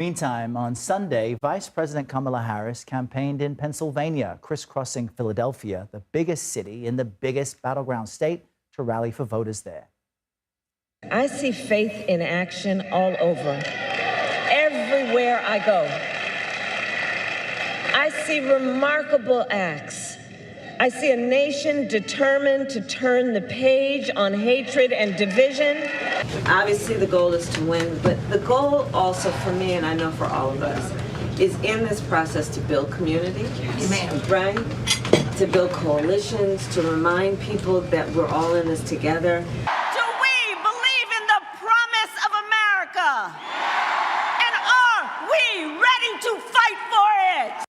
Meantime, on Sunday, Vice President Kamala Harris campaigned in Pennsylvania, crisscrossing Philadelphia, the biggest city in the biggest battleground state, to rally for voters there. I see faith in action all over. Everywhere I go, I see remarkable acts. I see a nation determined to turn the page on hatred and division. Obviously, the goal is to win, but the goal also for me, and I know for all of us, is in this process to build community, right? To build coalitions, to remind people that we're all in this together. Do we believe in the promise of America? And are we ready to fight for it?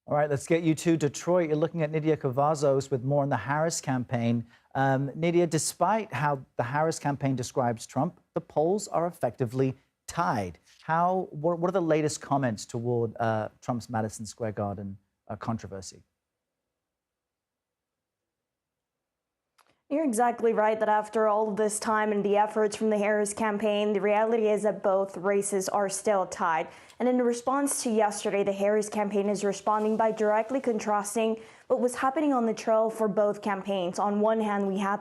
All right, let's get you to Detroit. You're looking at Nidia Cavazos with more on the Harris campaign. Nidia, despite how the Harris campaign describes Trump, the polls are effectively tied. What are the latest comments toward Trump's Madison Square Garden controversy? You're exactly right that after all of this time and the efforts from the Harris campaign, the reality is that both races are still tied. And in response to yesterday, the Harris campaign is responding by directly contrasting what was happening on the trail for both campaigns. On one hand, we had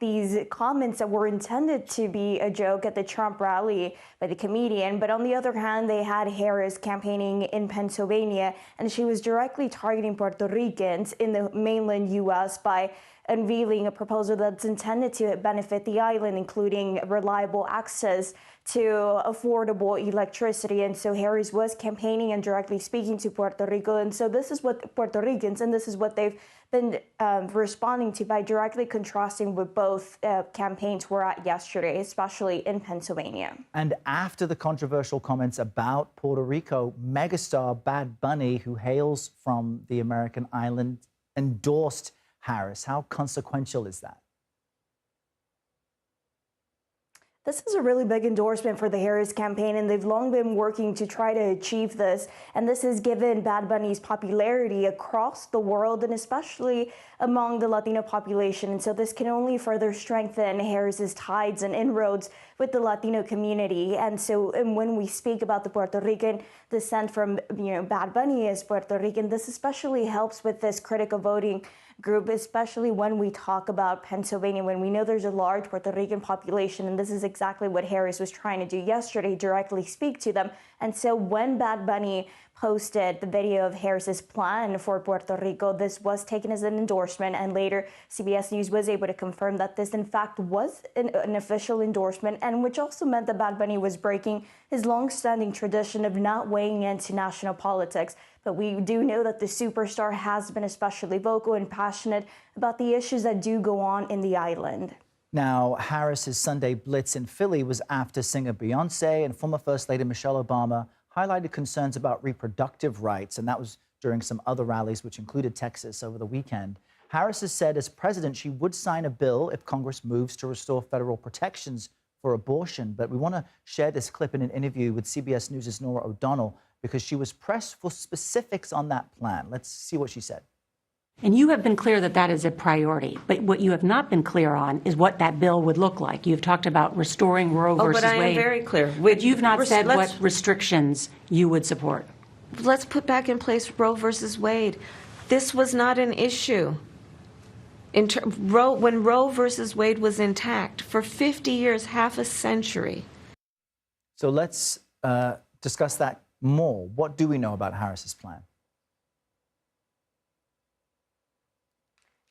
these comments that were intended to be a joke at the Trump rally by the comedian. But on the other hand, they had Harris campaigning in Pennsylvania, and she was directly targeting Puerto Ricans in the mainland U.S. by unveiling a proposal that's intended to benefit the island, including reliable access to affordable electricity. And so Harris was campaigning and directly speaking to Puerto Rico. And so this is what Puerto Ricans, and this is what they've been responding to by directly contrasting what both campaigns were at yesterday, especially in Pennsylvania. And after the controversial comments about Puerto Rico, megastar Bad Bunny, who hails from the American island, endorsed Harris. How consequential is that? This is a really big endorsement for the Harris campaign, and they've long been working to try to achieve this. And this has given Bad Bunny's popularity across the world, and especially among the Latino population. And so this can only further strengthen Harris's ties and inroads with the Latino community. And when we speak about the Puerto Rican descent from, Bad Bunny is Puerto Rican, this especially helps with this critical voting group, especially when we talk about Pennsylvania, when we know there's a large Puerto Rican population. And this is exactly what Harris was trying to do yesterday, directly speak to them. And so when Bad Bunny posted the video of Harris's plan for Puerto Rico, this was taken as an endorsement, and later CBS News was able to confirm that this in fact was an official endorsement, and which also meant that Bad Bunny was breaking his long-standing tradition of not weighing into national politics. But we do know that the superstar has been especially vocal and passionate about the issues that do go on in the island. Now, Harris's Sunday blitz in Philly was after singer Beyonce and former First Lady Michelle Obama highlighted concerns about reproductive rights, and that was during some other rallies, which included Texas over the weekend. Harris has said as president she would sign a bill if Congress moves to restore federal protections for abortion. But we want to share this clip in an interview with CBS News' Norah O'Donnell, because she was pressed for specifics on that plan. Let's see what she said. And you have been clear that that is a priority. But what you have not been clear on is what that bill would look like. You've talked about restoring Roe versus Wade. But I am very clear. But you've not said what restrictions you would support. Let's put back in place Roe versus Wade. This was not an issue. When Roe versus Wade was intact for 50 years, half a century. So let's discuss that more. What do we know about Harris's plan?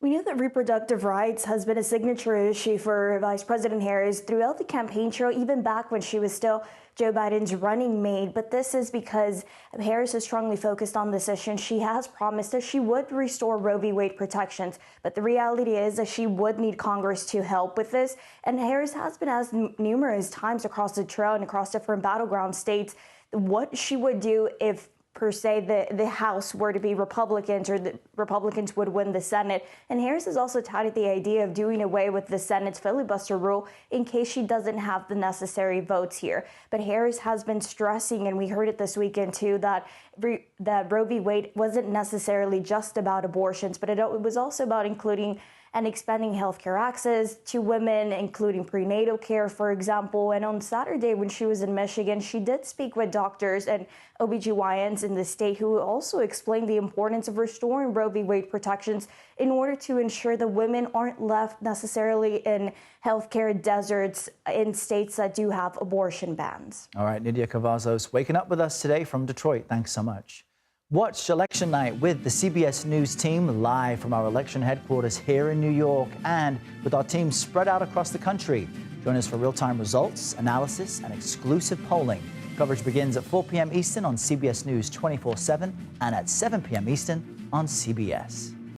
We know that reproductive rights has been a signature issue for Vice President Harris throughout the campaign trail, even back when she was still Joe Biden's running mate. But this is because Harris is strongly focused on this issue, and she has promised that she would restore Roe v. Wade protections. But the reality is that she would need Congress to help with this. And Harris has been asked numerous times across the trail and across different battleground states what she would do if, per se, the House were to be Republicans, or the Republicans would win the Senate. And Harris has also touted the idea of doing away with the Senate's filibuster rule in case she doesn't have the necessary votes here. But Harris has been stressing, and we heard it this weekend too, that Roe v. Wade wasn't necessarily just about abortions, but it was also about including and expanding healthcare access to women, including prenatal care, for example. And on Saturday, when she was in Michigan, she did speak with doctors and OBGYNs in the state who also explained the importance of restoring Roe v. Wade protections in order to ensure that women aren't left necessarily in healthcare deserts in states that do have abortion bans. All right, Nidia Cavazos waking up with us today from Detroit. Thanks so much. Watch Election Night with the CBS News team live from our election headquarters here in New York and with our team spread out across the country. Join us for real-time results, analysis, and exclusive polling. Coverage begins at 4 p.m. Eastern on CBS News 24/7 and at 7 p.m. Eastern on CBS.